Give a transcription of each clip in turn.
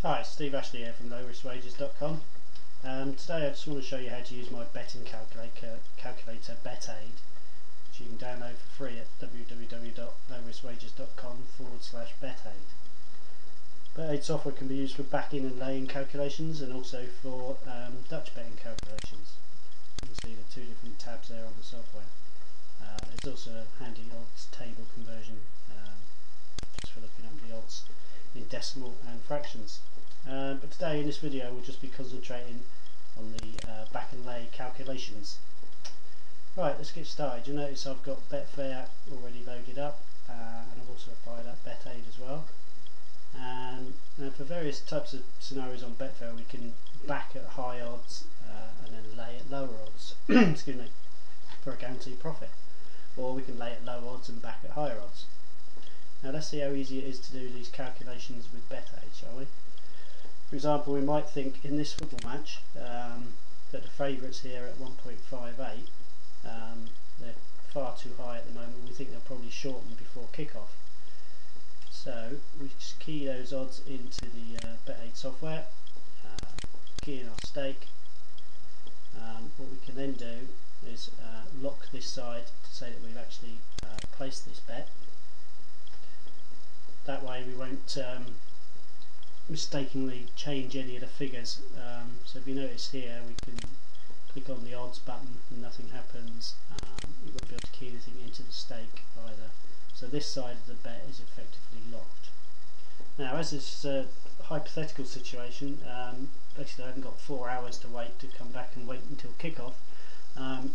Hi, Steve Ashley here from lowriskwages.com. Today I just want to show you how to use my betting calculator BetAid, which you can download for free at www.lowriskwages.com/BetAid. BetAid software can be used for backing and laying calculations and also for Dutch betting calculations. You can see the two different tabs there on the software. There's also a handy odds table conversion just for looking up the odds in decimal and fractions. But today in this video we'll just be concentrating on the back and lay calculations. Right, let's get started. You'll notice I've got Betfair already loaded up and I've also fired up BetAid as well. And for various types of scenarios on Betfair we can back at high odds and then lay at lower odds excuse me, for a guaranteed profit. Or we can lay at low odds and back at higher odds. Now let's see how easy it is to do these calculations with BetAid, shall we? For example, we might think in this football match that the favourites here at 1.58, they're far too high at the moment. We think they'll probably shorten before kick-off. So we just key those odds into the BetAid software, key in our stake. What we can then do is lock this side to say that we've actually placed this bet. That way we won't mistakenly change any of the figures. So if you notice here, we can click on the odds button and nothing happens. You won't be able to key anything into the stake either. So this side of the bet is effectively locked. Now, as this is a hypothetical situation, basically I haven't got 4 hours to wait to come back and wait until kickoff.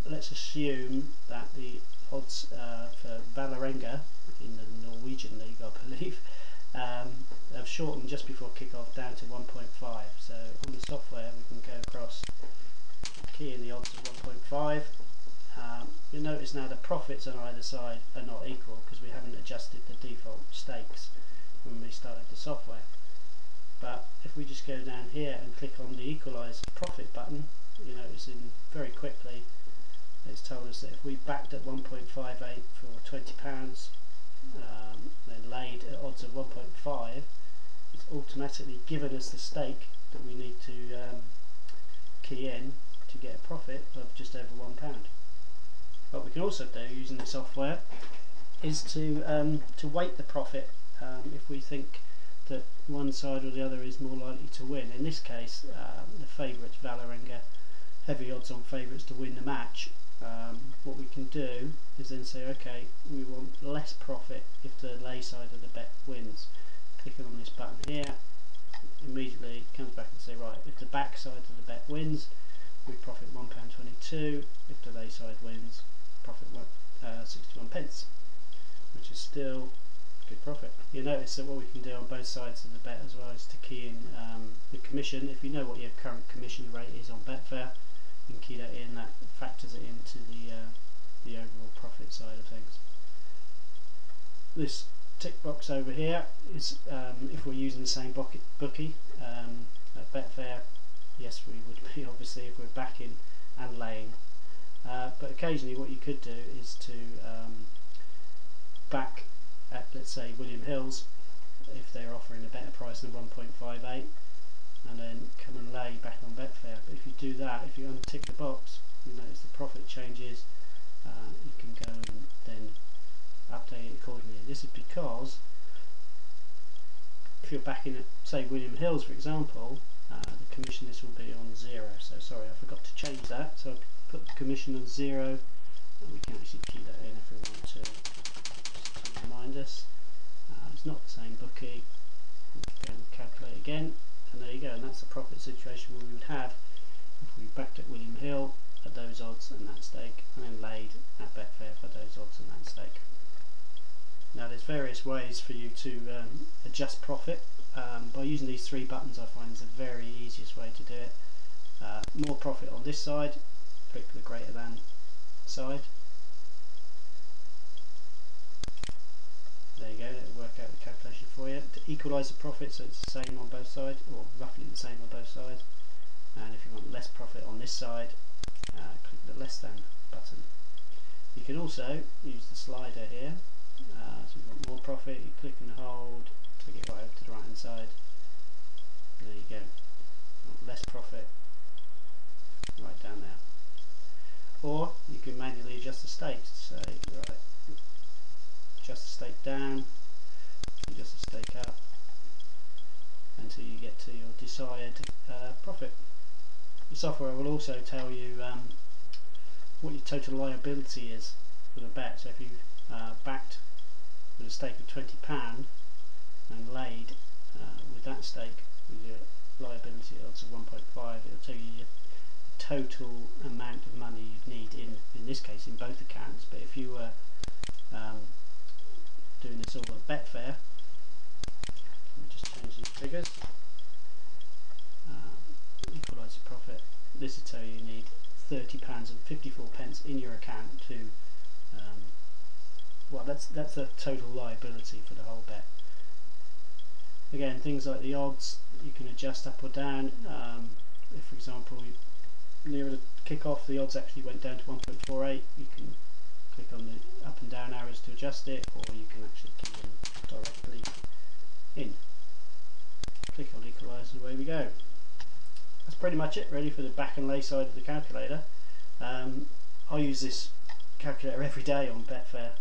Let's assume that the odds for Vålerenga in the Norwegian league, I believe, have shortened just before kickoff down to 1.5. So on the software we can go across, key in the odds of 1.5. You'll notice now the profits on either side are not equal because we haven't adjusted the default stakes when we started the software. But if we just go down here and click on the equalise profit button, you notice very quickly it's told us that if we backed at 1.58 for £20, then laid at odds of 1.5, it's automatically given us the stake that we need to key in to get a profit of just over £1. What we can also do using the software is to weight the profit if we think that one side or the other is more likely to win. In this case, the favourites Vålerenga, heavy odds on favourites to win the match. What we can do is then say, okay, we want less profit if the lay side of the bet wins. Clicking on this button here, immediately it comes back and say, right, if the back side of the bet wins, we profit £1.22. If the lay side wins, profit 61 pence, which is still good profit. You'll notice that what we can do on both sides of the bet as well is to key in the commission. If you know what your current commission rate is on Betfair, you can key that in. That factors it into the overall profit side of things. This tick box over here is if we're using the same bookie at Betfair. Yes, we would be obviously if we're backing and laying. But occasionally what you could do is to back at, let's say, William Hill's if they're offering a better price than 1.58, and then come and lay back on Betfair. But if you do that, if you untick the box, you notice the profit changes. You can go and then update it accordingly. This is because if you're backing at, say, William Hill's for example, the commission this will be on 0. So sorry, I forgot to change that. So I'll put the commission on 0, and we can actually key that in if we want to, just to remind us. It's not the same bookie. We'll go and calculate again, and there you go. And that's the profit situation we would have if we backed at William Hill at those odds and that stake, and then laid at Betfair for those odds and that stake. Now there's various ways for you to adjust profit. By using these 3 buttons, I find is the very easiest way to do it. More profit on this side, click the greater than side. There you go, it'll work out the calculation for you. To equalise the profit so it's the same on both sides, or roughly the same on both sides. And if you want less profit on this side, click the less than button. You can also use the slider here. So if you want more profit, you click and hold, click it right over to the right hand side, There you go. Less profit right down there. Or you can manually adjust the stakes. So right, adjust the stake down, adjust the stake up until you get to your desired profit. The software will also tell you what your total liability is for the bet. So if you backed with a stake of £20 and laid with that stake with your liability odds of 1.5, it'll tell you your total amount of money you'd need in this case in both accounts. But if you were doing this all at Betfair, let me just change these figures. Equalise the profit. This will tell you need £30.54 in your account to well, that's the total liability for the whole bet. Again, things like the odds you can adjust up or down. If, for example, nearer the kick-off the odds actually went down to 1.48, you can click on the up and down arrows to adjust it, or you can actually key them directly in. Click on equalise and away we go. That's pretty much it really for the back and lay side of the calculator. I use this calculator every day on Betfair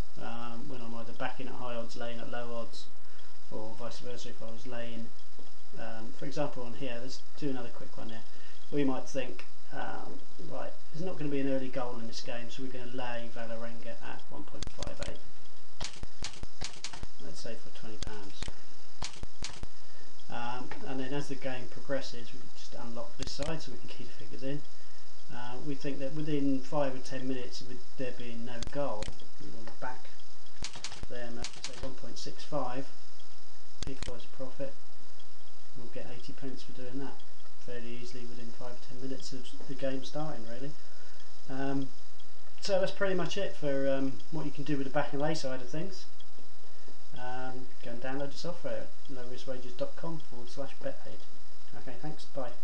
when I'm either backing at high odds, laying at low odds, or vice versa if I was laying. For example on here, let's do another quick one here. We might think, right, there's not going to be an early goal in this game, so we're going to lay Valerenga at 1.58. Let's say for £20. And then as the game progresses, we just unlock this side so we can key the figures in. We think that within 5 or 10 minutes, with there being no goal, we want to back them at say 1.65, equalise the profit. We'll get 80p for doing that fairly easily within 5 or 10 minutes of the game starting, really. So that's pretty much it for what you can do with the back and lay side of things. Go and download the software at lowriskwages.com/BetAid. Okay, thanks, bye.